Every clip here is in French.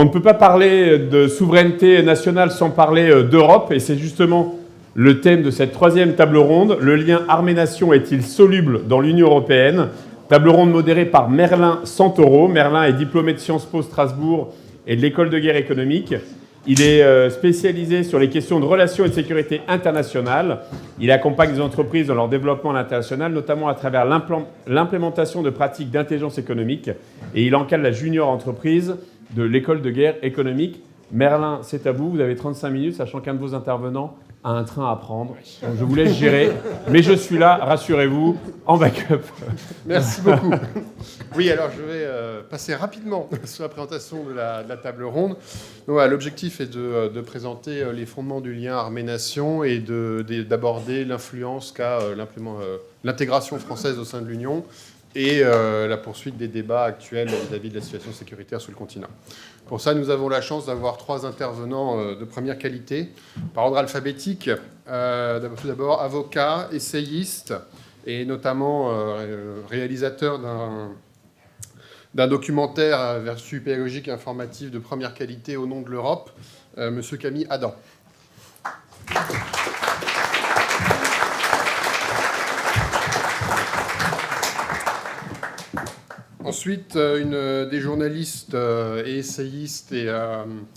On ne peut pas parler de souveraineté nationale sans parler d'Europe, et c'est justement le thème de cette troisième table ronde. Le lien armée-nation est-il soluble dans l'Union européenne? Table ronde modérée par Merlin Santoro. Merlin est diplômé de Sciences Po Strasbourg et de l'École de guerre économique. Il est spécialisé sur les questions de relations et de sécurité internationale. Il accompagne les entreprises dans leur développement à l'international, notamment à travers l'implémentation de pratiques d'intelligence économique. Et il encadre la junior entreprise de l'École de guerre économique. Merlin, c'est à vous. Vous avez 35 minutes, sachant qu'un de vos intervenants a un train à prendre. Donc je vous laisse gérer. Mais je suis là, rassurez-vous, en backup. Merci beaucoup. Oui, alors je vais passer rapidement sur la présentation de la table ronde. Donc, voilà, l'objectif est de présenter les fondements du lien armée-nation et d'aborder l'influence qu'a l'intégration française au sein de l'Union et la poursuite des débats actuels vis-à-vis de la situation sécuritaire sur le continent. Pour ça, nous avons la chance d'avoir 3 intervenants de première qualité, par ordre alphabétique. Tout d'abord, avocat, essayiste, et notamment réalisateur d'un documentaire vertu pédagogique et informatif de première qualité au nom de l'Europe, Monsieur Camille Adam. Ensuite, une des journalistes et essayistes et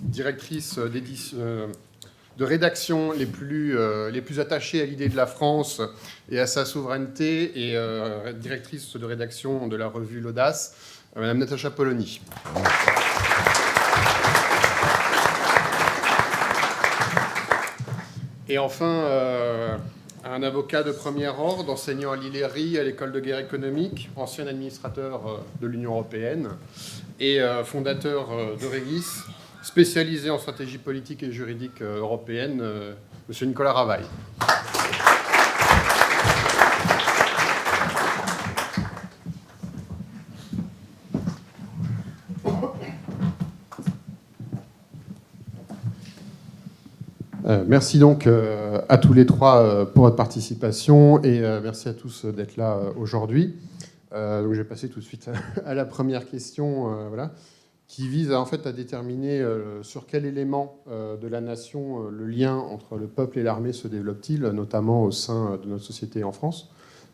directrice de rédaction les plus attachées à l'idée de la France et à sa souveraineté, et directrice de rédaction de la revue L'Audace, Madame Natacha Polony. Et enfin, un avocat de premier ordre, enseignant à l'ILERI, à l'École de guerre économique, ancien administrateur de l'Union européenne et fondateur de Régis, spécialisé en stratégie politique et juridique européenne, Monsieur Nicolas Ravaille. Merci donc à tous les 3 pour votre participation et merci à tous d'être là aujourd'hui. Donc je vais passer tout de suite à la première question, qui vise en fait à déterminer sur quel élément de la nation le lien entre le peuple et l'armée se développe-t-il, notamment au sein de notre société en France.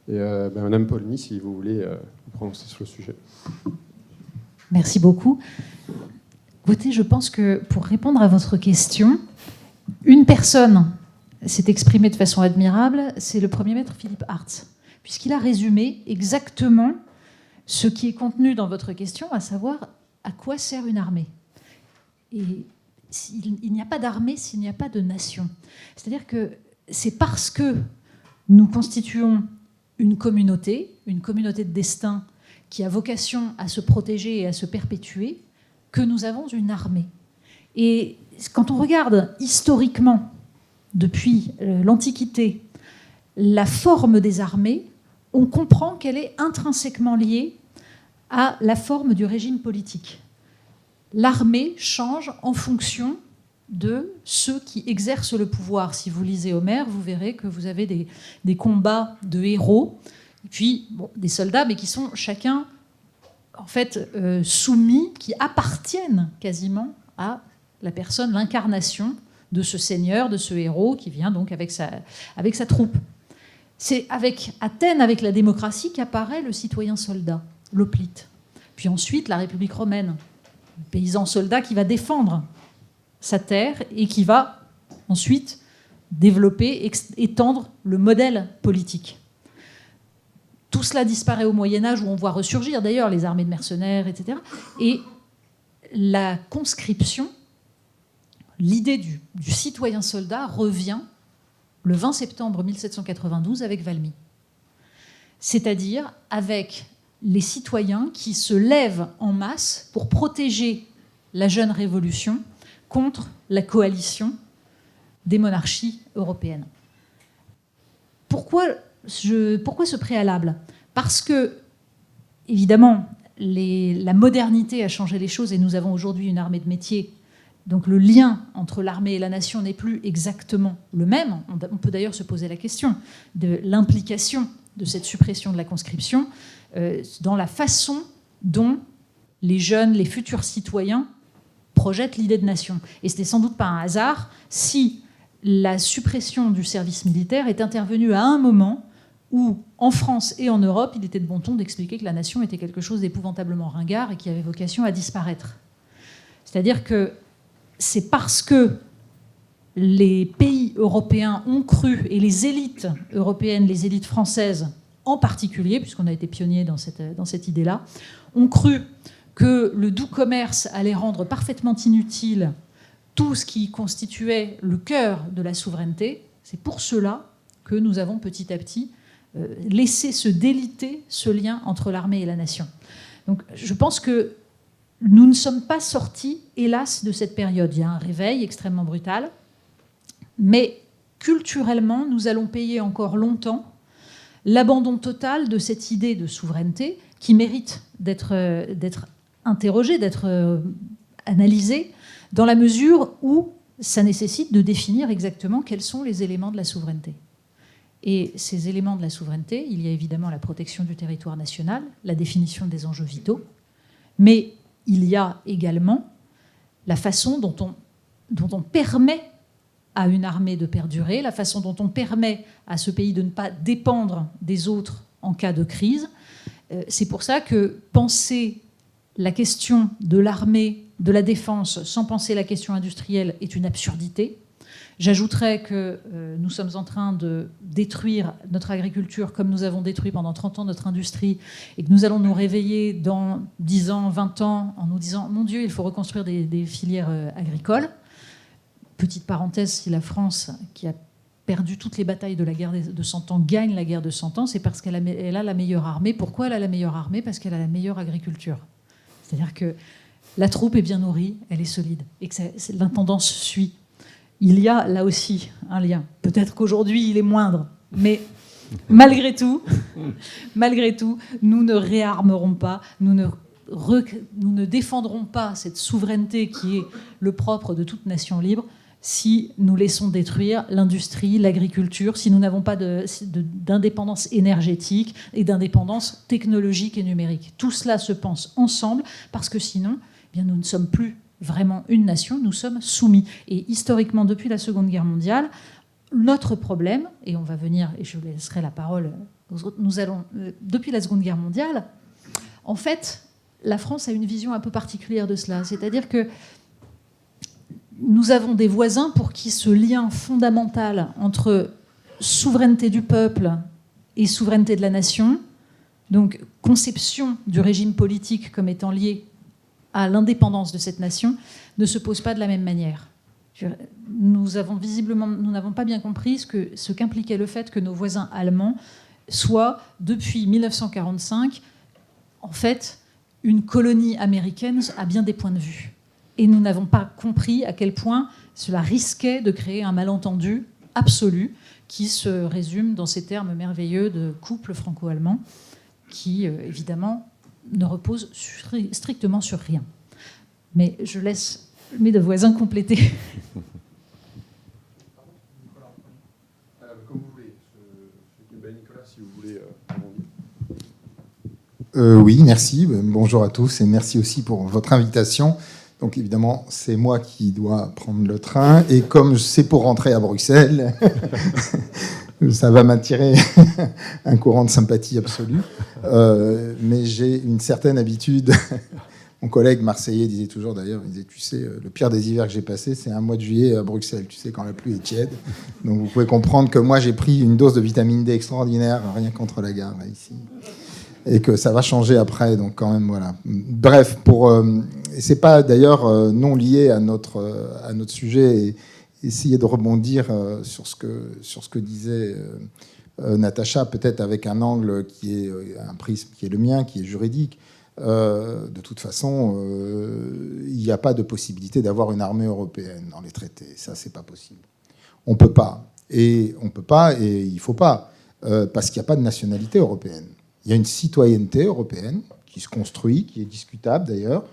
Et Madame Polony, si vous voulez vous prononcer sur le sujet. Merci beaucoup. Écoutez, je pense que pour répondre à votre question, une personne s'est exprimée de façon admirable, c'est le Premier maître Philippe Hartz, puisqu'il a résumé exactement ce qui est contenu dans votre question, à savoir à quoi sert une armée. Et il n'y a pas d'armée s'il n'y a pas de nation. C'est-à-dire que c'est parce que nous constituons une communauté de destin qui a vocation à se protéger et à se perpétuer, que nous avons une armée. Et quand on regarde historiquement, depuis l'Antiquité, la forme des armées, on comprend qu'elle est intrinsèquement liée à la forme du régime politique. L'armée change en fonction de ceux qui exercent le pouvoir. Si vous lisez Homère, vous verrez que vous avez des combats de héros, et puis des soldats, mais qui sont chacun en fait soumis, qui appartiennent quasiment à la personne, l'incarnation de ce seigneur, de ce héros qui vient donc avec sa troupe. C'est avec Athènes, avec la démocratie, qu'apparaît le citoyen soldat, l'hoplite. Puis ensuite, la République romaine, le paysan soldat qui va défendre sa terre et qui va ensuite développer, étendre le modèle politique. Tout cela disparaît au Moyen-Âge, où on voit ressurgir d'ailleurs les armées de mercenaires, etc. Et la conscription, l'idée du citoyen soldat revient le 20 septembre 1792 avec Valmy. C'est-à-dire avec les citoyens qui se lèvent en masse pour protéger la jeune révolution contre la coalition des monarchies européennes. Pourquoi ce préalable ? Parce que, évidemment, la modernité a changé les choses et nous avons aujourd'hui une armée de métier. Donc le lien entre l'armée et la nation n'est plus exactement le même. On peut d'ailleurs se poser la question de l'implication de cette suppression de la conscription dans la façon dont les jeunes, les futurs citoyens projette l'idée de nation. Et c'était sans doute pas un hasard si la suppression du service militaire est intervenue à un moment où, en France et en Europe, il était de bon ton d'expliquer que la nation était quelque chose d'épouvantablement ringard et qui avait vocation à disparaître. C'est-à-dire que c'est parce que les pays européens ont cru, et les élites européennes, les élites françaises en particulier, puisqu'on a été pionniers dans cette idée-là, ont cru que le doux commerce allait rendre parfaitement inutile tout ce qui constituait le cœur de la souveraineté. C'est pour cela que nous avons petit à petit laissé se déliter ce lien entre l'armée et la nation. Donc je pense que nous ne sommes pas sortis, hélas, de cette période. Il y a un réveil extrêmement brutal, mais culturellement, nous allons payer encore longtemps l'abandon total de cette idée de souveraineté qui mérite d'être interrogée, d'être analysée, dans la mesure où ça nécessite de définir exactement quels sont les éléments de la souveraineté. Et ces éléments de la souveraineté, il y a évidemment la protection du territoire national, la définition des enjeux vitaux, mais il y a également la façon dont on permet à une armée de perdurer, la façon dont on permet à ce pays de ne pas dépendre des autres en cas de crise. C'est pour ça que penser la question de l'armée, de la défense, sans penser la question industrielle est une absurdité. J'ajouterais que nous sommes en train de détruire notre agriculture comme nous avons détruit pendant 30 ans notre industrie et que nous allons nous réveiller dans 10 ans, 20 ans en nous disant « Mon Dieu, il faut reconstruire des filières agricoles ». Petite parenthèse, si la France, qui a perdu toutes les batailles de la guerre de 100 ans, gagne la guerre de 100 ans, c'est parce qu'elle a la meilleure armée. Pourquoi elle a la meilleure armée ? Parce qu'elle a la meilleure agriculture. C'est-à-dire que la troupe est bien nourrie, elle est solide, et que l'intendance suit. Il y a là aussi un lien. Peut-être qu'aujourd'hui, il est moindre, mais malgré tout, nous ne réarmerons pas, nous ne défendrons pas cette souveraineté qui est le propre de toute nation libre si nous laissons détruire l'industrie, l'agriculture, si nous n'avons pas d'indépendance énergétique et d'indépendance technologique et numérique. Tout cela se pense ensemble parce que sinon, eh bien, nous ne sommes plus vraiment une nation, nous sommes soumis. Et historiquement, depuis la Seconde Guerre mondiale, notre problème, et on va venir, et je laisserai la parole aux autres, depuis la Seconde Guerre mondiale, en fait, la France a une vision un peu particulière de cela. C'est-à-dire que nous avons des voisins pour qui ce lien fondamental entre souveraineté du peuple et souveraineté de la nation, donc conception du régime politique comme étant lié à l'indépendance de cette nation, ne se pose pas de la même manière. Nous n'avons pas bien compris ce qu'impliquait le fait que nos voisins allemands soient, depuis 1945, en fait, une colonie américaine à bien des points de vue. Et nous n'avons pas compris à quel point cela risquait de créer un malentendu absolu qui se résume dans ces termes merveilleux de couple franco-allemand qui, évidemment, ne repose strictement sur rien. Mais je laisse mes deux voisins compléter. Comme vous voulez. Nicolas, si vous voulez oui, merci. Bonjour à tous et merci aussi pour votre invitation. Donc évidemment, c'est moi qui dois prendre le train. Et comme c'est pour rentrer à Bruxelles, ça va m'attirer un courant de sympathie absolue. Mais j'ai une certaine habitude. Mon collègue marseillais disait toujours, d'ailleurs, il disait, tu sais, le pire des hivers que j'ai passé, c'est un mois de juillet à Bruxelles, tu sais, quand la pluie est tiède. Donc vous pouvez comprendre que moi, j'ai pris une dose de vitamine D extraordinaire, rien contre la gare, là, ici. Et que ça va changer après, donc quand même, voilà. Bref, c'est pas d'ailleurs non lié à notre sujet, et essayer de rebondir sur ce que disait Natacha, peut-être avec un angle qui est un prisme qui est le mien, qui est juridique. De toute façon, il n'y a pas de possibilité d'avoir une armée européenne dans les traités. Ça, c'est pas possible. On peut pas, et il faut pas, parce qu'il n'y a pas de nationalité européenne. Il y a une citoyenneté européenne qui se construit, qui est discutable d'ailleurs,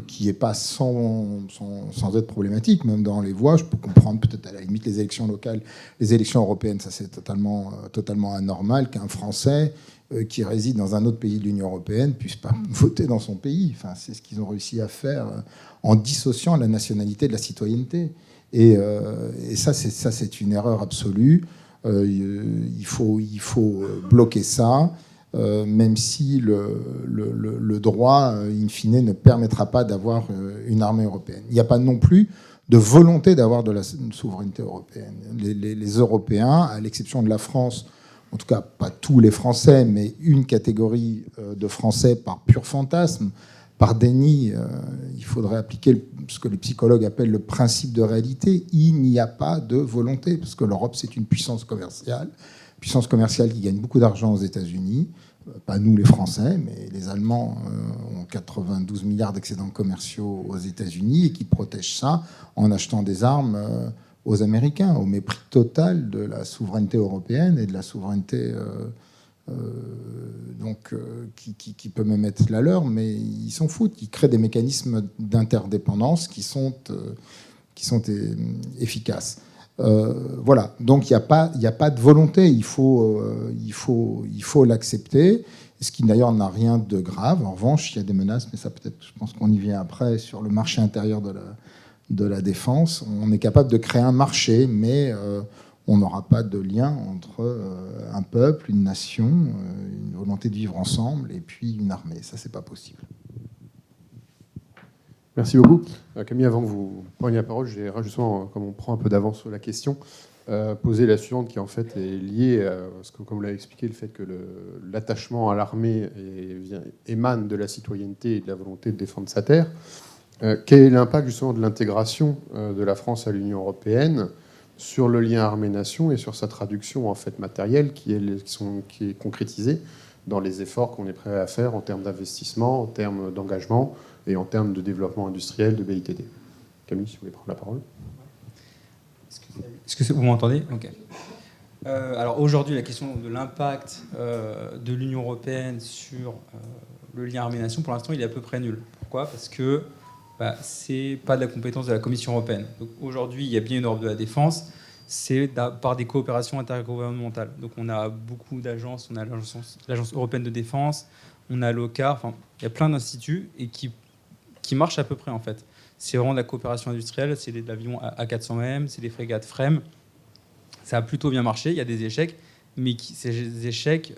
qui n'est pas sans être problématique, même dans les voies. Je peux comprendre peut-être à la limite les élections locales, les élections européennes, ça c'est totalement anormal qu'un Français qui réside dans un autre pays de l'Union européenne puisse pas voter dans son pays. Enfin, c'est ce qu'ils ont réussi à faire en dissociant la nationalité de la citoyenneté. Et ça c'est une erreur absolue. Il faut bloquer ça. Même si le droit, in fine, ne permettra pas d'avoir une armée européenne. Il n'y a pas non plus de volonté d'avoir de la souveraineté européenne. Les Européens, à l'exception de la France, en tout cas pas tous les Français, mais une catégorie de Français par pur fantasme, par déni, il faudrait appliquer ce que les psychologues appellent le principe de réalité. Il n'y a pas de volonté, parce que l'Europe, c'est une puissance commerciale qui gagne beaucoup d'argent aux États-Unis. Pas nous les Français, mais les Allemands ont 92 milliards d'excédents commerciaux aux États-Unis et qui protègent ça en achetant des armes aux Américains, au mépris total de la souveraineté européenne et de la souveraineté qui peut même être la leur, mais ils s'en foutent. Ils créent des mécanismes d'interdépendance qui sont efficaces. Voilà, donc il n'y a pas de volonté, il faut l'accepter, ce qui d'ailleurs n'a rien de grave. En revanche, il y a des menaces, mais ça peut-être, je pense qu'on y vient après, sur le marché intérieur de la défense. On est capable de créer un marché, mais on n'aura pas de lien entre un peuple, une nation, une volonté de vivre ensemble, et puis une armée. Ça, c'est pas possible. Merci beaucoup. Camille, avant que vous preniez la parole, j'ai justement, comme on prend un peu d'avance sur la question, posé la suivante qui en fait est liée à ce que, comme vous l'avez expliqué, le fait que l'attachement à l'armée émane de la citoyenneté et de la volonté de défendre sa terre. Quel est l'impact justement de l'intégration de la France à l'Union européenne sur le lien armée-nation et sur sa traduction en fait matérielle qui est concrétisée dans les efforts qu'on est prêt à faire en termes d'investissement, en termes d'engagement et en termes de développement industriel de BITD. Camille, si vous voulez prendre la parole. Est-ce que vous m'entendez ? Ok. Alors aujourd'hui, la question de l'impact de l'Union européenne sur le lien armée-nation, pour l'instant, il est à peu près nul. Pourquoi ? Parce que c'est pas de la compétence de la Commission européenne. Donc aujourd'hui, il y a bien une Europe de la défense, c'est par des coopérations intergouvernementales. Donc on a beaucoup d'agences, on a l'Agence européenne de défense, on a l'OCAR, enfin, il y a plein d'instituts et qui marchent à peu près en fait. C'est vraiment de la coopération industrielle, c'est de l'avion A400M, c'est des frégates FREMM. Ça a plutôt bien marché, il y a des échecs, mais ces échecs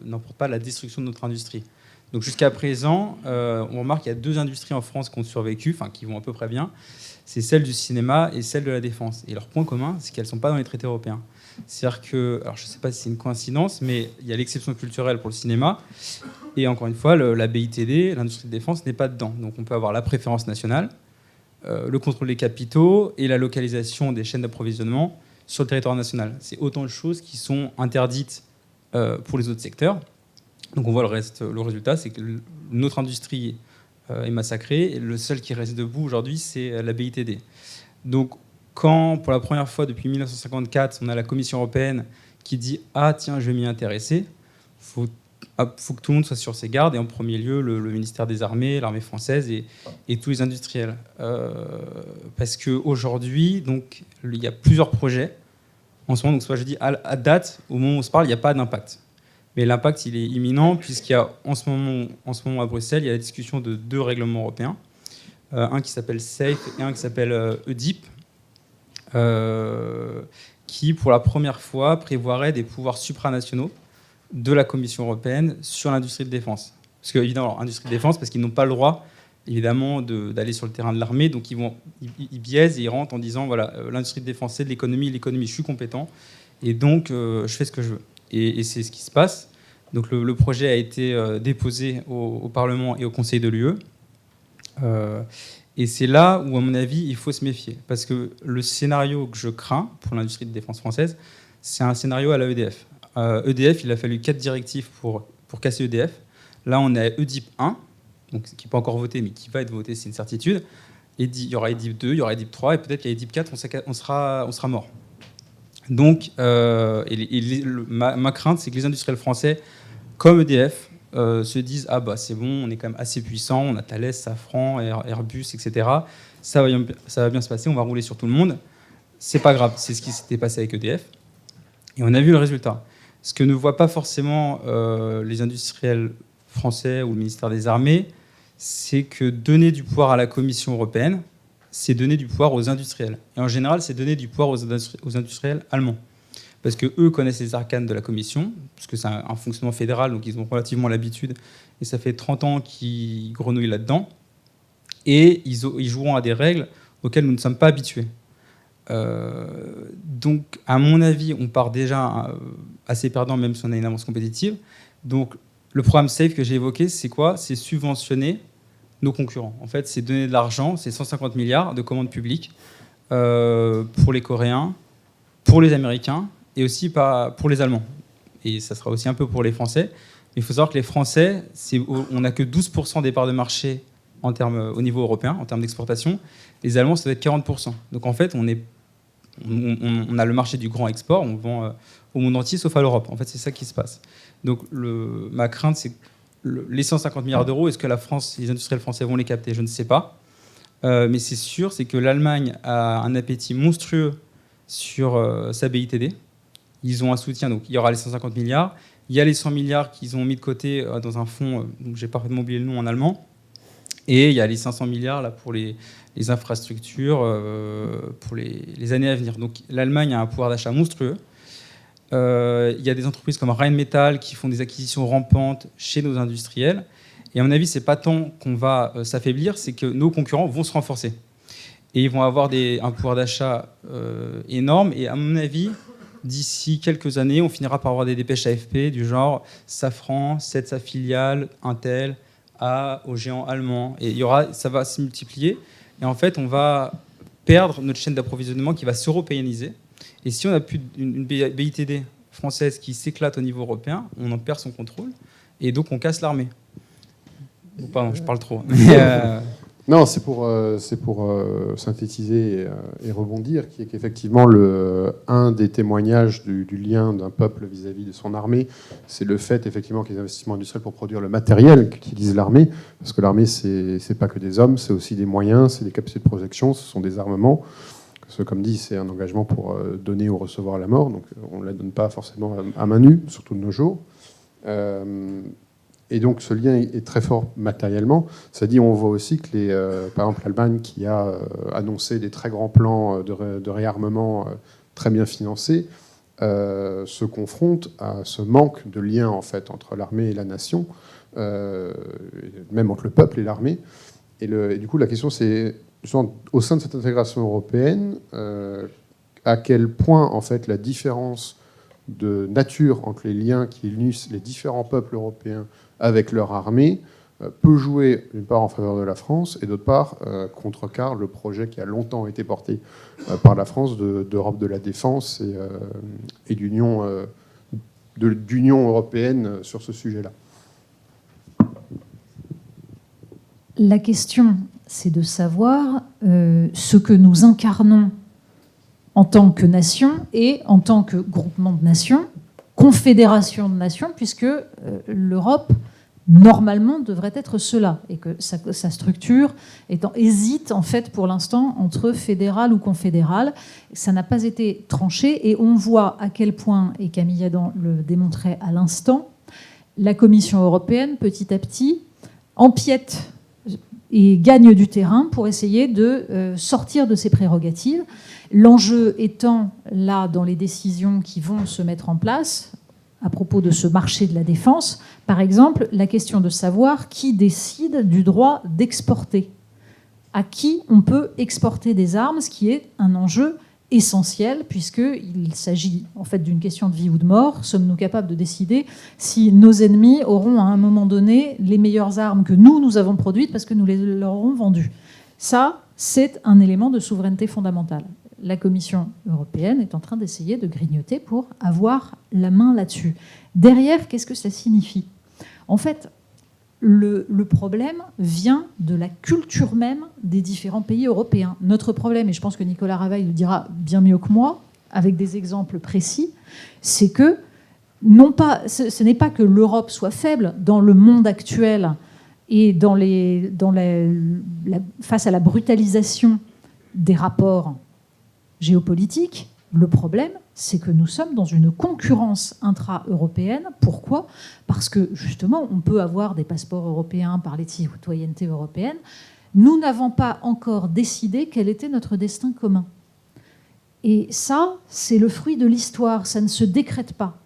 n'emportent pas la destruction de notre industrie. Donc jusqu'à présent, on remarque qu'il y a 2 industries en France qui ont survécu, enfin qui vont à peu près bien. C'est celle du cinéma et celle de la défense. Et leur point commun, c'est qu'elles ne sont pas dans les traités européens. C'est-à-dire que, alors je ne sais pas si c'est une coïncidence, mais il y a l'exception culturelle pour le cinéma. Et encore une fois, la BITD, l'industrie de défense, n'est pas dedans. Donc on peut avoir la préférence nationale, le contrôle des capitaux et la localisation des chaînes d'approvisionnement sur le territoire national. C'est autant de choses qui sont interdites pour les autres secteurs. Donc on voit le résultat, c'est que notre industrie est massacrée et le seul qui reste debout aujourd'hui, c'est la BITD. Donc quand, pour la première fois depuis 1954, on a la Commission européenne qui dit « Ah tiens, je vais m'y intéresser », faut que tout le monde soit sur ses gardes, et en premier lieu le ministère des Armées, l'armée française et tous les industriels. Parce qu'aujourd'hui, il y a plusieurs projets en ce moment. Donc, je dis à date, au moment où on se parle, il n'y a pas d'impact. Mais l'impact, il est imminent, puisqu'il y a en ce moment à Bruxelles, il y a la discussion de 2 règlements européens. Un qui s'appelle SAFE et un qui s'appelle EDIP, qui, pour la première fois, prévoirait des pouvoirs supranationaux de la Commission européenne sur l'industrie de défense. Parce que, évidemment, l'industrie de défense, parce qu'ils n'ont pas le droit, évidemment, d'aller sur le terrain de l'armée, donc ils biaisent et ils rentrent en disant, voilà, l'industrie de défense, c'est de l'économie, je suis compétent, et donc je fais ce que je veux. Et c'est ce qui se passe. Donc le projet a été déposé au Parlement et au Conseil de l'UE. Et c'est là où, à mon avis, il faut se méfier. Parce que le scénario que je crains pour l'industrie de défense française, c'est un scénario à la EDF. EDF, il a fallu 4 directives pour casser EDF. Là, on est à EDIP 1, donc, qui n'est pas encore voté, mais qui va être voté, c'est une certitude. Il y aura EDIP 2, il y aura EDIP 3, et peut-être qu'à EDIP 4, on sera mort. Donc, ma crainte, c'est que les industriels français, comme EDF, se disent « Ah bah c'est bon, on est quand même assez puissant, on a Thales, Safran, Airbus, etc. Ça va bien se passer, on va rouler sur tout le monde. » C'est pas grave, c'est ce qui s'était passé avec EDF. Et on a vu le résultat. Ce que ne voient pas forcément les industriels français ou le ministère des Armées, c'est que donner du pouvoir à la Commission européenne, c'est donner du pouvoir aux industriels. Et en général, c'est donner du pouvoir aux industriels allemands. Parce qu'eux connaissent les arcanes de la Commission, parce que c'est un fonctionnement fédéral, donc ils ont relativement l'habitude. Et ça fait 30 ans qu'ils grenouillent là-dedans. Et ils joueront à des règles auxquelles nous ne sommes pas habitués. Donc, à mon avis, on part déjà assez perdant, même si on a une avance compétitive. Donc, le programme SAFE que j'ai évoqué, c'est quoi? C'est subventionner nos concurrents. En fait, c'est donner de l'argent, c'est 150 milliards de commandes publiques pour les Coréens, pour les Américains et aussi pour les Allemands. Et ça sera aussi un peu pour les Français. Mais il faut savoir que les Français, on n'a que 12% des parts de marché au niveau européen, en termes d'exportation. Les Allemands, ça doit être 40%. Donc, en fait, on a le marché du grand export, on vend au monde entier sauf à l'Europe. En fait, c'est ça qui se passe. Donc ma crainte, c'est que les 150 milliards d'euros, est-ce que les industriels français vont les capter? Je ne sais pas. Mais c'est sûr, c'est que l'Allemagne a un appétit monstrueux sur sa BITD. Ils ont un soutien, donc il y aura les 150 milliards. Il y a les 100 milliards qu'ils ont mis de côté dans un fonds, j'ai parfaitement oublié le nom en allemand. Et il y a les 500 milliards là, pour les infrastructures pour les années à venir. Donc l'Allemagne a un pouvoir d'achat monstrueux. Il y a des entreprises comme Rheinmetall qui font des acquisitions rampantes chez nos industriels. Et à mon avis, ce n'est pas tant qu'on va s'affaiblir, c'est que nos concurrents vont se renforcer. Et ils vont avoir un pouvoir d'achat énorme. Et à mon avis, d'ici quelques années, on finira par avoir des dépêches AFP du genre Safran cède sa filiale, Intel, aux géants allemands. Et ça va se multiplier. Et en fait, on va perdre notre chaîne d'approvisionnement qui va s'européaniser. Et si on n'a plus une BITD française qui s'éclate au niveau européen, on en perd son contrôle. Et donc, on casse l'armée. Pardon, je parle trop. Non, c'est pour synthétiser et rebondir, qui est qu'effectivement, un des témoignages du lien d'un peuple vis-à-vis de son armée, c'est le fait effectivement qu'il y ait des investissements industriels pour produire le matériel qu'utilise l'armée, parce que l'armée, c'est pas que des hommes, c'est aussi des moyens, c'est des capacités de projection, ce sont des armements. Comme dit, c'est un engagement pour donner ou recevoir la mort, donc on ne la donne pas forcément à main nue, surtout de nos jours. Et donc ce lien est très fort matériellement. Ça dit, on voit aussi que par exemple l'Allemagne qui a annoncé des très grands plans de réarmement très bien financés se confronte à ce manque de lien en fait entre l'armée et la nation, même entre le peuple et l'armée. Et du coup, la question c'est au sein de cette intégration européenne, à quel point en fait la différence de nature entre les liens qui unissent les différents peuples européens avec leur armée peut jouer d'une part en faveur de la France et d'autre part contrecarre le projet qui a longtemps été porté par la France d'Europe de la défense et d'union européenne sur ce sujet-là. La question, c'est de savoir ce que nous incarnons en tant que nation et en tant que groupement de nations, confédération de nations, puisque l'Europe, normalement, devrait être cela, et que sa structure hésite, en fait, pour l'instant, entre fédéral ou confédéral. Ça n'a pas été tranché, et on voit à quel point, et Camille Adam le démontrait à l'instant, la Commission européenne, petit à petit, empiète et gagne du terrain pour essayer de sortir de ses prérogatives. L'enjeu étant là dans les décisions qui vont se mettre en place à propos de ce marché de la défense, par exemple, la question de savoir qui décide du droit d'exporter, à qui on peut exporter des armes, ce qui est un enjeu essentiel, puisqu'il s'agit en fait d'une question de vie ou de mort. Sommes-nous capables de décider si nos ennemis auront à un moment donné les meilleures armes que nous avons produites parce que nous leur aurons vendues? Ça, c'est un élément de souveraineté fondamentale. La Commission européenne est en train d'essayer de grignoter pour avoir la main là-dessus. Derrière, qu'est-ce que ça signifie? En fait, le problème vient de la culture même des différents pays européens. Notre problème, et je pense que Nicolas Ravaille le dira bien mieux que moi, avec des exemples précis, c'est que non pas, ce n'est pas que l'Europe soit faible dans le monde actuel et face à la brutalisation des rapports géopolitiques. Le problème, c'est que nous sommes dans une concurrence intra-européenne. Pourquoi ? Parce que, justement, on peut avoir des passeports européens, parler de citoyenneté européenne. Nous n'avons pas encore décidé quel était notre destin commun. Et ça, c'est le fruit de l'histoire. Ça ne se décrète pas.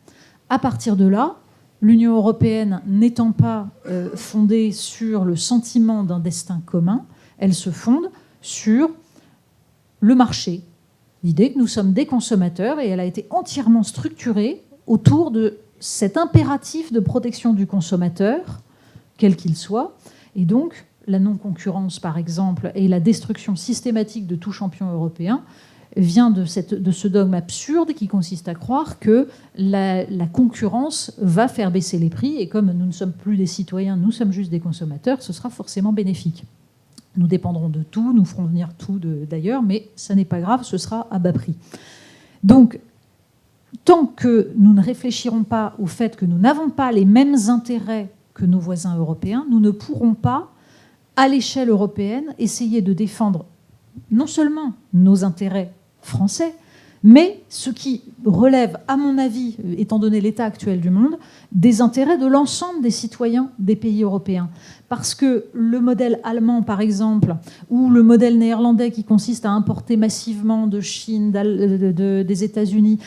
À partir de là, l'Union européenne n'étant pas fondée sur le sentiment d'un destin commun, elle se fonde sur le marché. L'idée que nous sommes des consommateurs, et elle a été entièrement structurée autour de cet impératif de protection du consommateur, quel qu'il soit. Et donc, la non-concurrence, par exemple, et la destruction systématique de tout champion européen vient de ce dogme absurde qui consiste à croire que la concurrence va faire baisser les prix, et comme nous ne sommes plus des citoyens, nous sommes juste des consommateurs, ce sera forcément bénéfique. Nous dépendrons de tout, nous ferons venir tout d'ailleurs, mais ça n'est pas grave, ce sera à bas prix. Donc, tant que nous ne réfléchirons pas au fait que nous n'avons pas les mêmes intérêts que nos voisins européens, nous ne pourrons pas, à l'échelle européenne, essayer de défendre non seulement nos intérêts français, mais ce qui relève, à mon avis, étant donné l'état actuel du monde, des intérêts de l'ensemble des citoyens des pays européens. Parce que le modèle allemand, par exemple, ou le modèle néerlandais qui consiste à importer massivement de Chine, des États-Unis,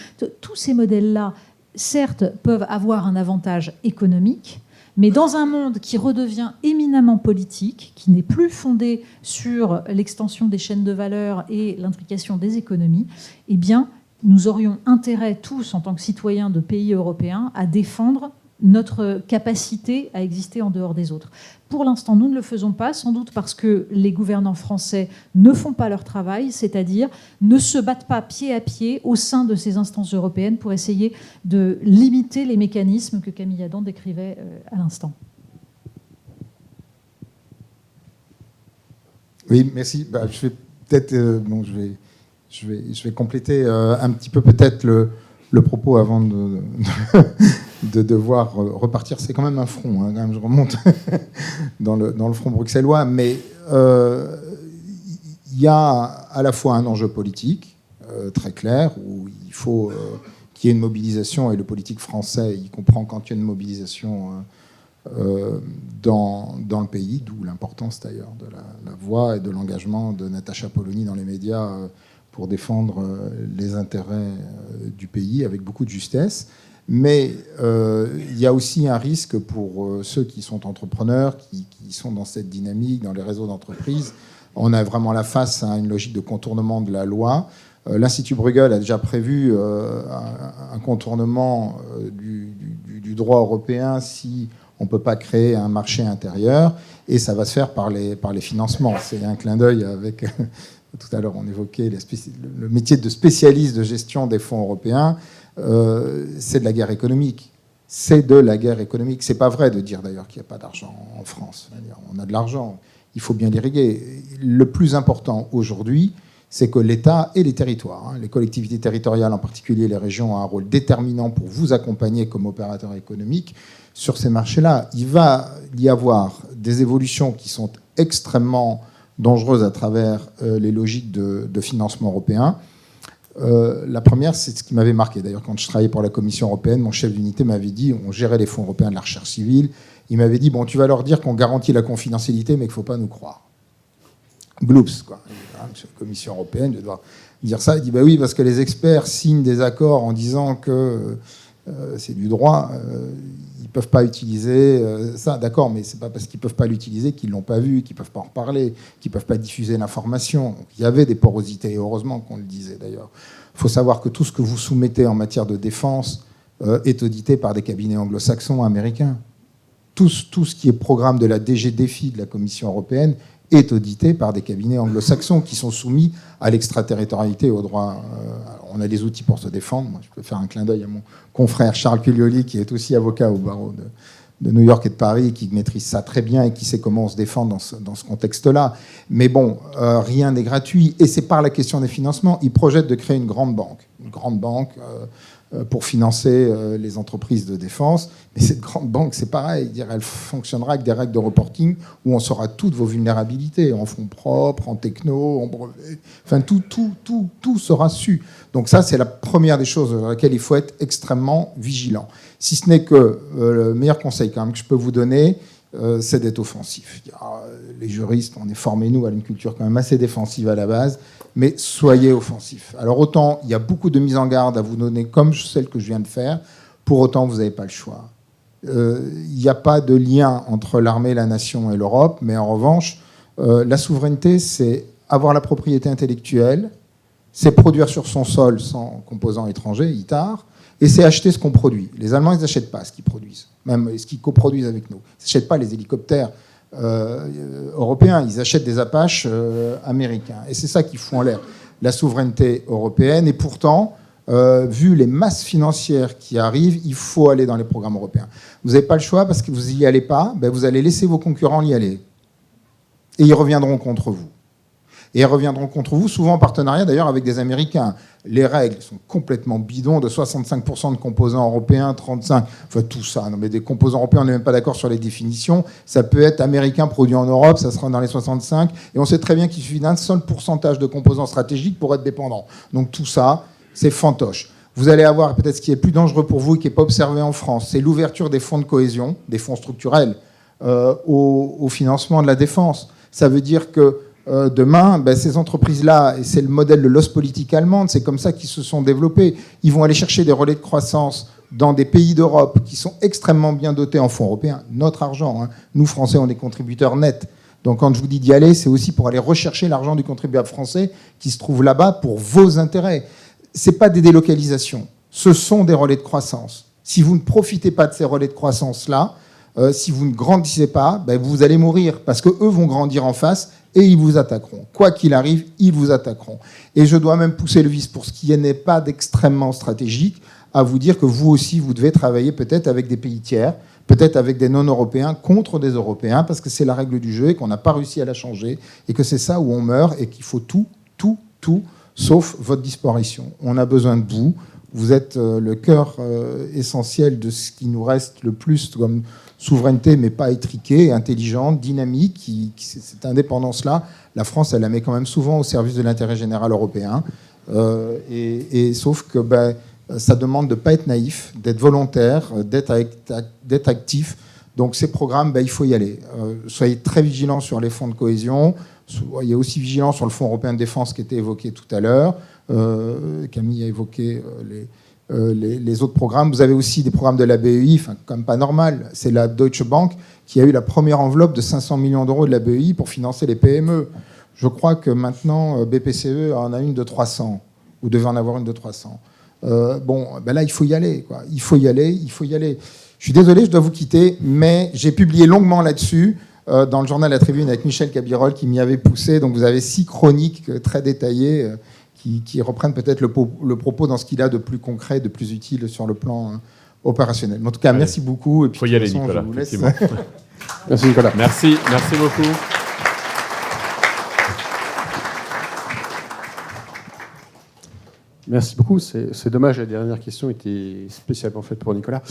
tous ces modèles-là, certes, peuvent avoir un avantage économique, mais dans un monde qui redevient éminemment politique, qui n'est plus fondé sur l'extension des chaînes de valeur et l'intrication des économies, eh bien, nous aurions intérêt tous, en tant que citoyens de pays européens, à défendre notre capacité à exister en dehors des autres. Pour l'instant, nous ne le faisons pas, sans doute parce que les gouvernants français ne font pas leur travail, c'est-à-dire ne se battent pas pied à pied au sein de ces instances européennes pour essayer de limiter les mécanismes que Camille Adam décrivait à l'instant. Oui, merci. Je vais peut-être, je vais compléter un petit peu peut-être le propos avant de devoir repartir. C'est quand même un front, hein, quand même, je remonte dans le front bruxellois, mais il y a à la fois un enjeu politique très clair, où il faut qu'il y ait une mobilisation, et le politique français, il comprend quand il y a une mobilisation dans le pays, d'où l'importance d'ailleurs de la voix et de l'engagement de Natacha Polony dans les médias pour défendre les intérêts du pays avec beaucoup de justesse. Mais il y a aussi un risque pour ceux qui sont entrepreneurs, qui sont dans cette dynamique, dans les réseaux d'entreprises. On a vraiment la face à une logique de contournement de la loi. L'Institut Bruegel a déjà prévu un contournement du droit européen si on ne peut pas créer un marché intérieur, et ça va se faire par les financements. C'est un clin d'œil avec... Tout à l'heure, on évoquait le métier de spécialiste de gestion des fonds européens. C'est de la guerre économique. C'est de la guerre économique. C'est pas vrai de dire d'ailleurs qu'il n'y a pas d'argent en France. On a de l'argent. Il faut bien l'irriguer. Le plus important aujourd'hui, c'est que l'État et les territoires, les collectivités territoriales en particulier, les régions, ont un rôle déterminant pour vous accompagner comme opérateur économique sur ces marchés-là. Il va y avoir des évolutions qui sont extrêmement dangereuse à travers les logiques de financement européen. La première, c'est ce qui m'avait marqué. D'ailleurs, quand je travaillais pour la Commission européenne, mon chef d'unité m'avait dit, on gérait les fonds européens de la recherche civile, il m'avait dit, bon, tu vas leur dire qu'on garantit la confidentialité, mais qu'il ne faut pas nous croire. Gloops, quoi. Monsieur la Commission européenne, je dois dire ça. Il dit, bah oui, parce que les experts signent des accords en disant que c'est du droit, ils ne peuvent pas utiliser ça, d'accord, mais ce n'est pas parce qu'ils ne peuvent pas l'utiliser qu'ils ne l'ont pas vu, qu'ils ne peuvent pas en reparler, qu'ils ne peuvent pas diffuser l'information. Donc, il y avait des porosités, et heureusement qu'on le disait d'ailleurs. Il faut savoir que tout ce que vous soumettez en matière de défense est audité par des cabinets anglo-saxons, américains. Tout ce qui est programme de la DG Défi de la Commission européenne est audité par des cabinets anglo-saxons qui sont soumis à l'extraterritorialité et au droit. On a des outils pour se défendre. Moi, je peux faire un clin d'œil à mon confrère Charles Cuglioli, qui est aussi avocat au barreau de New York et de Paris, qui maîtrise ça très bien et qui sait comment on se défend dans ce contexte-là. Mais bon, rien n'est gratuit. Et c'est par la question des financements. Ils projettent de créer une grande banque une grande banque pour financer les entreprises de défense. Mais cette grande banque, c'est pareil. Elle fonctionnera avec des règles de reporting où on saura toutes vos vulnérabilités, en fonds propres, en techno, en brevet. Enfin, tout sera su. Donc ça, c'est la première des choses sur laquelle il faut être extrêmement vigilant. Si ce n'est que le meilleur conseil quand même que je peux vous donner, c'est d'être offensif. Les juristes, on est formés, nous, à une culture quand même assez défensive à la base, mais soyez offensifs. Alors autant, il y a beaucoup de mises en garde à vous donner, comme celle que je viens de faire, pour autant, vous n'avez pas le choix. Il n'y a pas de lien entre l'armée, la nation et l'Europe, mais en revanche, la souveraineté, c'est avoir la propriété intellectuelle, c'est produire sur son sol sans composants étrangers, ITAR, et c'est acheter ce qu'on produit. Les Allemands, ils n'achètent pas ce qu'ils produisent, même ce qu'ils coproduisent avec nous. Ils n'achètent pas les hélicoptères européens, ils achètent des Apaches américains. Et c'est ça qui fout en l'air la souveraineté européenne. Et pourtant, vu les masses financières qui arrivent, il faut aller dans les programmes européens. Vous n'avez pas le choix parce que vous n'y allez pas, vous allez laisser vos concurrents y aller. Et ils reviendront contre vous. Et ils reviendront contre vous, souvent en partenariat d'ailleurs avec des Américains. Les règles sont complètement bidons, de 65% de composants européens, 35%, enfin tout ça. Non, mais des composants européens, on n'est même pas d'accord sur les définitions. Ça peut être américain produit en Europe, ça sera dans les 65%. Et on sait très bien qu'il suffit d'un seul pourcentage de composants stratégiques pour être dépendant. Donc tout ça, c'est fantoche. Vous allez avoir peut-être ce qui est plus dangereux pour vous et qui n'est pas observé en France, c'est l'ouverture des fonds de cohésion, des fonds structurels, au financement de la défense. Ça veut dire que demain, ces entreprises-là, et c'est le modèle de l'Ostpolitik allemande, c'est comme ça qu'ils se sont développés. Ils vont aller chercher des relais de croissance dans des pays d'Europe qui sont extrêmement bien dotés en fonds européens. Notre argent, hein. Nous, Français, on est contributeurs nets. Donc quand je vous dis d'y aller, c'est aussi pour aller rechercher l'argent du contribuable français qui se trouve là-bas pour vos intérêts. Ce n'est pas des délocalisations, ce sont des relais de croissance. Si vous ne profitez pas de ces relais de croissance-là, si vous ne grandissez pas, vous allez mourir parce qu'eux vont grandir en face et ils vous attaqueront. Quoi qu'il arrive, ils vous attaqueront. Et je dois même pousser le vice pour ce qui n'est pas d'extrêmement stratégique, à vous dire que vous aussi, vous devez travailler peut-être avec des pays tiers, peut-être avec des non-européens contre des Européens, parce que c'est la règle du jeu et qu'on n'a pas réussi à la changer, et que c'est ça où on meurt et qu'il faut tout, sauf votre disparition. On a besoin de vous. Vous êtes le cœur essentiel de ce qui nous reste le plus comme souveraineté, mais pas étriquée, intelligente, dynamique. Cette indépendance-là, la France, elle la met quand même souvent au service de l'intérêt général européen. Sauf que ça demande de ne pas être naïf, d'être volontaire, d'être actif. Donc ces programmes, il faut y aller. Soyez très vigilants sur les fonds de cohésion. Soyez aussi vigilants sur le Fonds européen de défense qui était évoqué tout à l'heure. Camille a évoqué les autres programmes. Vous avez aussi des programmes de la BEI, quand même pas normal. C'est la Deutsche Bank qui a eu la première enveloppe de 500 millions d'euros de la BEI pour financer les PME. Je crois que maintenant, BPCE en a une de 300, ou devait en avoir une de 300. Là, il faut y aller, quoi. Il faut y aller. Je suis désolé, je dois vous quitter, mais j'ai publié longuement là-dessus dans le journal La Tribune avec Michel Cabirol qui m'y avait poussé. Donc vous avez 6 chroniques très détaillées qui reprennent peut-être le propos dans ce qu'il a de plus concret, de plus utile sur le plan opérationnel. Mais en tout cas, merci beaucoup. Il faut y aller, Nicolas. Je vous laisse. Merci, Nicolas. Merci beaucoup. Merci beaucoup. C'est dommage, la dernière question était spécialement faite pour Nicolas.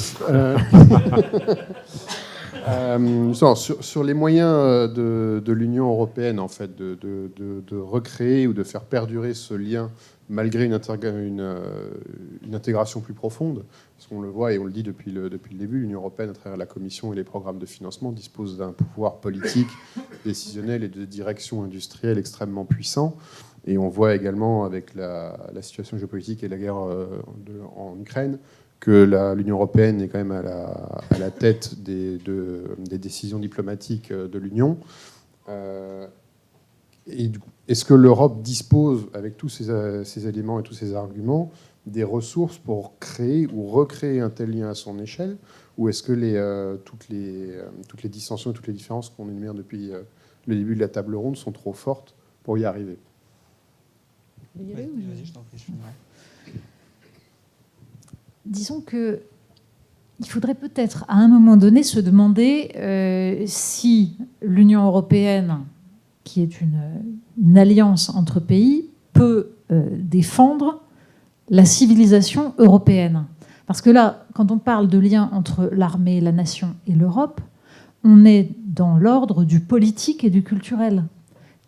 Sur les moyens de l'Union européenne, en fait, de recréer ou de faire perdurer ce lien malgré une intégration plus profonde, parce qu'on le voit et on le dit depuis le début, l'Union européenne, à travers la Commission et les programmes de financement, dispose d'un pouvoir politique, décisionnel et de direction industrielle extrêmement puissant. Et on voit également avec la situation géopolitique et la guerre en Ukraine que l'Union européenne est quand même à la tête des décisions diplomatiques de l'Union. Est-ce que l'Europe dispose, avec tous ces éléments et tous ces arguments, des ressources pour créer ou recréer un tel lien à son échelle, ou est-ce que toutes les dissensions et toutes les différences qu'on énumère depuis le début de la table ronde sont trop fortes pour y arriver? Vas-y, je t'en prie. Disons que il faudrait peut-être à un moment donné se demander si l'Union européenne, qui est une alliance entre pays, peut défendre la civilisation européenne. Parce que là, quand on parle de lien entre l'armée, la nation et l'Europe, on est dans l'ordre du politique et du culturel.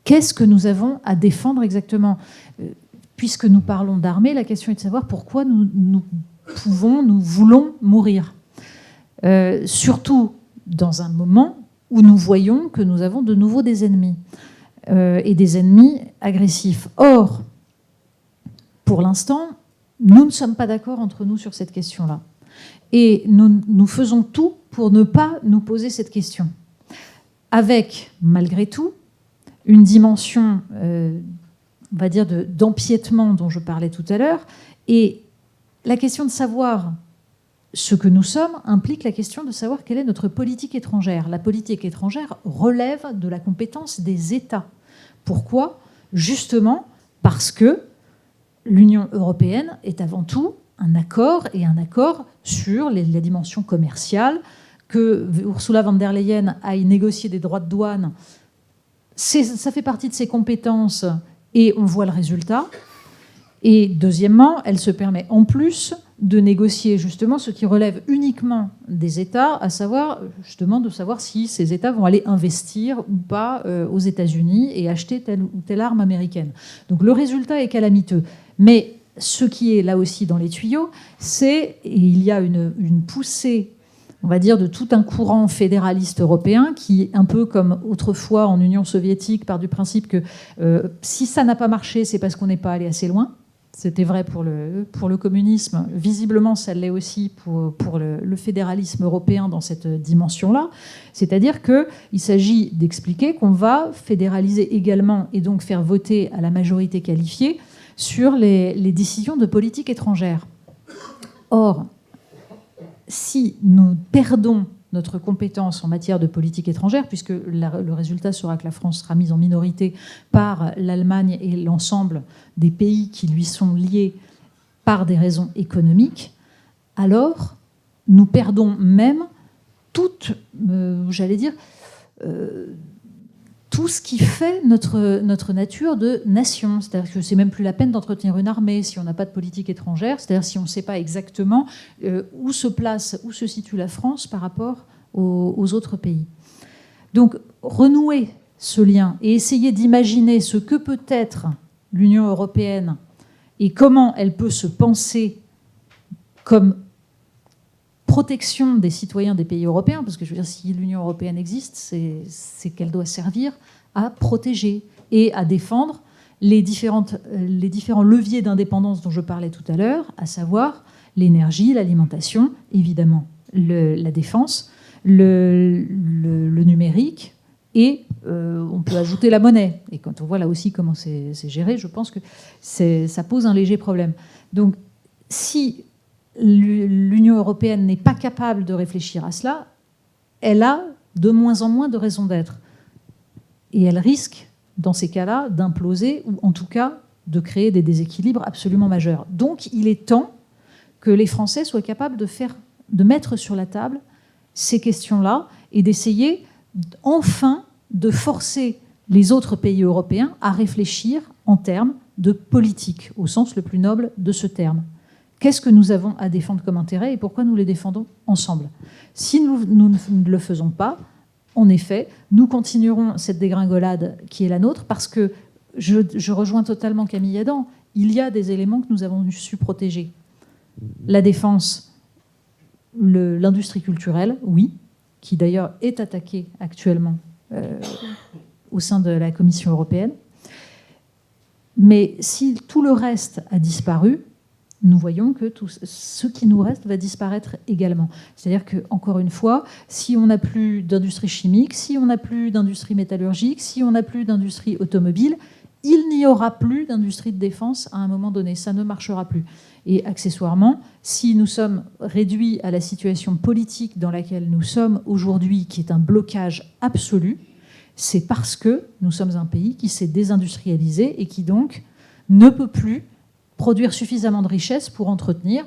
Qu'est-ce que nous avons à défendre exactement ? Puisque nous parlons d'armée, la question est de savoir pourquoi nous voulons mourir. Surtout dans un moment où nous voyons que nous avons de nouveau des ennemis, et des ennemis agressifs. Or, pour l'instant, nous ne sommes pas d'accord entre nous sur cette question-là. Et nous faisons tout pour ne pas nous poser cette question. Avec, malgré tout, une dimension, on va dire, d'empiètement dont je parlais tout à l'heure. Et la question de savoir ce que nous sommes implique la question de savoir quelle est notre politique étrangère. La politique étrangère relève de la compétence des États. Pourquoi ? Justement parce que l'Union européenne est avant tout un accord, et un accord sur la dimension commerciale, que Ursula von der Leyen aille négocier des droits de douane. Ça fait partie de ses compétences et on voit le résultat. Et deuxièmement, elle se permet en plus de négocier justement ce qui relève uniquement des États, à savoir justement de savoir si ces États vont aller investir ou pas aux États-Unis et acheter telle ou telle arme américaine. Donc le résultat est calamiteux. Mais ce qui est là aussi dans les tuyaux, c'est, et il y a une poussée, on va dire, de tout un courant fédéraliste européen qui, un peu comme autrefois en Union soviétique, part du principe que si ça n'a pas marché, c'est parce qu'on n'est pas allé assez loin. C'était vrai pour le communisme. Visiblement, ça l'est aussi pour le fédéralisme européen dans cette dimension-là. C'est-à-dire qu'il s'agit d'expliquer qu'on va fédéraliser également et donc faire voter à la majorité qualifiée sur les décisions de politique étrangère. Or, si nous perdons notre compétence en matière de politique étrangère, puisque le résultat sera que la France sera mise en minorité par l'Allemagne et l'ensemble des pays qui lui sont liés par des raisons économiques, alors nous perdons même toute, j'allais dire, tout ce qui fait notre nature de nation. C'est-à-dire que c'est même plus la peine d'entretenir une armée si on n'a pas de politique étrangère, c'est-à-dire si on ne sait pas exactement où se situe la France par rapport aux autres pays. Donc renouer ce lien et essayer d'imaginer ce que peut être l'Union européenne et comment elle peut se penser comme protection des citoyens des pays européens, parce que je veux dire, si l'Union européenne existe, c'est qu'elle doit servir à protéger et à défendre les différents leviers d'indépendance dont je parlais tout à l'heure, à savoir l'énergie, l'alimentation, évidemment la défense, le numérique, et on peut ajouter la monnaie. Et quand on voit là aussi comment c'est géré, je pense que ça pose un léger problème. Donc, si l'Union européenne n'est pas capable de réfléchir à cela, elle a de moins en moins de raisons d'être. Et elle risque, dans ces cas-là, d'imploser, ou en tout cas de créer des déséquilibres absolument majeurs. Donc il est temps que les Français soient capables de mettre sur la table ces questions-là et d'essayer enfin de forcer les autres pays européens à réfléchir en termes de politique, au sens le plus noble de ce terme. Qu'est-ce que nous avons à défendre comme intérêt et pourquoi nous les défendons ensemble ? Si nous ne le faisons pas, en effet, nous continuerons cette dégringolade qui est la nôtre, parce que je rejoins totalement Camille Adam, il y a des éléments que nous avons su protéger. La défense, l'industrie culturelle, oui, qui d'ailleurs est attaquée actuellement au sein de la Commission européenne. Mais si tout le reste a disparu, nous voyons que tout ce qui nous reste va disparaître également. C'est-à-dire que, encore une fois, si on n'a plus d'industrie chimique, si on n'a plus d'industrie métallurgique, si on n'a plus d'industrie automobile, il n'y aura plus d'industrie de défense à un moment donné. Ça ne marchera plus. Et accessoirement, si nous sommes réduits à la situation politique dans laquelle nous sommes aujourd'hui, qui est un blocage absolu, c'est parce que nous sommes un pays qui s'est désindustrialisé et qui donc ne peut plus produire suffisamment de richesses pour entretenir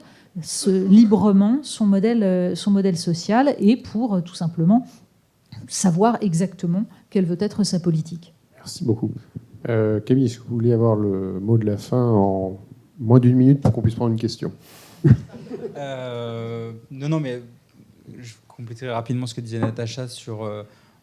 librement son modèle social et pour tout simplement savoir exactement quelle veut être sa politique. Merci beaucoup. Camille, est-ce que vous voulez avoir le mot de la fin en Moins d'une minute pour qu'on puisse prendre une question. Non, mais je compléterai rapidement ce que disait Natacha sur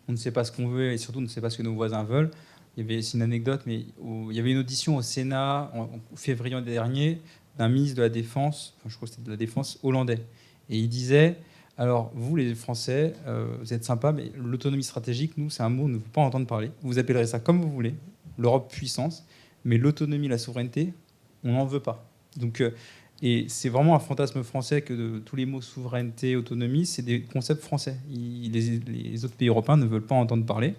on ne sait pas ce qu'on veut et surtout on ne sait pas ce que nos voisins veulent. C'est une anecdote, mais il y avait une audition au Sénat en février dernier d'un ministre de la Défense, enfin, je crois que c'était de la Défense hollandais. Et il disait, alors vous les Français, vous êtes sympas, mais l'autonomie stratégique, nous, c'est un mot, on ne veut pas entendre parler. Vous appellerez ça comme vous voulez, l'Europe puissance, mais l'autonomie, la souveraineté, on n'en veut pas. Donc, et c'est vraiment un fantasme français que tous les mots souveraineté, autonomie, c'est des concepts français. Les autres pays européens ne veulent pas en entendre parler.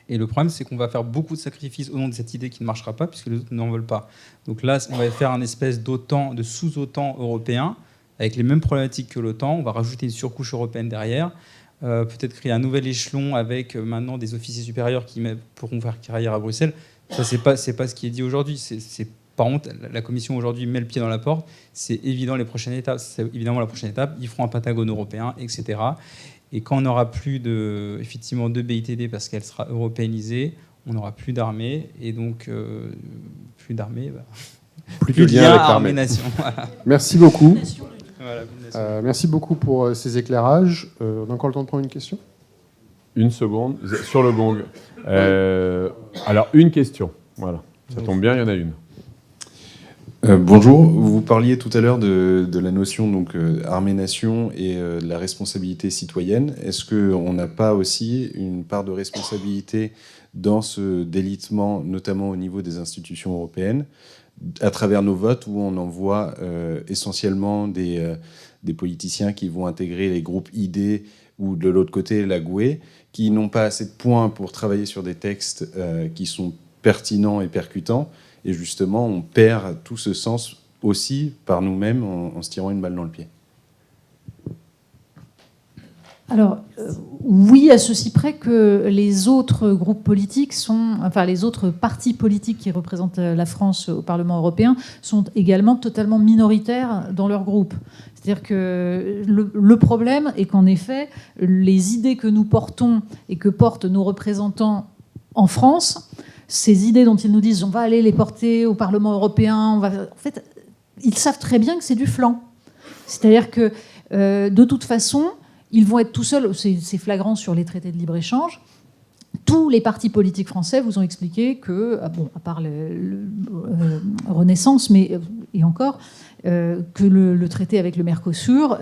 Et le problème, c'est qu'on va faire beaucoup de sacrifices au nom de cette idée qui ne marchera pas, puisque les autres n'en veulent pas. Donc là, on va faire un espèce d'OTAN, de sous-OTAN européen, avec les mêmes problématiques que l'OTAN. On va rajouter une surcouche européenne derrière. Peut-être créer un nouvel échelon avec maintenant des officiers supérieurs qui pourront faire carrière à Bruxelles. Ça, c'est pas ce qui est dit aujourd'hui. C'est par contre, la Commission aujourd'hui met le pied dans la porte. C'est évident les prochaines étapes. C'est évidemment la prochaine étape. Ils feront un Pentagone européen, etc. Et quand on n'aura plus effectivement de BITD parce qu'elle sera européanisée, on n'aura plus d'armée. Et donc, plus d'armée, plus de lien avec l'armée. Voilà. Merci beaucoup. Voilà, merci beaucoup pour ces éclairages. On a encore le temps de prendre une question ? Une seconde, sur le gong. Alors, une question. Voilà. Ça tombe bien, il y en a une. Bonjour, vous parliez tout à l'heure de la notion donc armée-nation et de la responsabilité citoyenne. Est-ce qu'on n'a pas aussi une part de responsabilité dans ce délitement, notamment au niveau des institutions européennes, à travers nos votes où on envoie essentiellement des politiciens qui vont intégrer les groupes ID ou de l'autre côté la GUE, qui n'ont pas assez de points pour travailler sur des textes qui sont pertinents et percutants. Et justement, on perd tout ce sens aussi par nous-mêmes en se tirant une balle dans le pied. Alors, oui, à ceci près que les autres groupes politiques les autres partis politiques qui représentent la France au Parlement européen sont également totalement minoritaires dans leur groupe. C'est-à-dire que le problème est qu'en effet, les idées que nous portons et que portent nos représentants en France, ces idées dont ils nous disent on va aller les porter au Parlement européen, en fait, ils savent très bien que c'est du flan. C'est-à-dire que de toute façon, ils vont être tout seuls, c'est flagrant sur les traités de libre-échange. Tous les partis politiques français vous ont expliqué que, à part Renaissance, et encore, que le traité avec le Mercosur,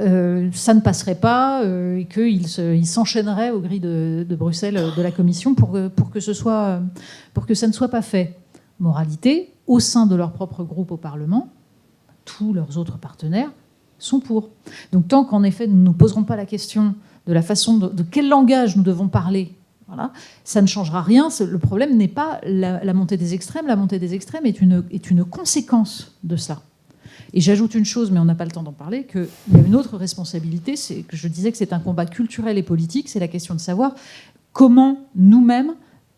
ça ne passerait pas et qu'ils s'enchaîneraient aux grilles de Bruxelles, de la Commission, pour que ça ne soit pas fait. Moralité, au sein de leur propre groupe au Parlement, tous leurs autres partenaires sont pour. Donc tant qu'en effet nous ne nous poserons pas la question de la façon de quel langage nous devons parler, voilà, ça ne changera rien. Le problème n'est pas la montée des extrêmes. La montée des extrêmes est une conséquence de ça. Et j'ajoute une chose, mais on n'a pas le temps d'en parler, qu'il y a une autre responsabilité, c'est que je disais que c'est un combat culturel et politique, c'est la question de savoir comment nous-mêmes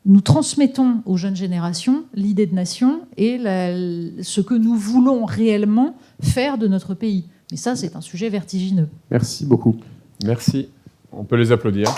nous transmettons aux jeunes générations l'idée de nation et ce que nous voulons réellement faire de notre pays. Mais ça, c'est un sujet vertigineux. Merci beaucoup. Merci. On peut les applaudir.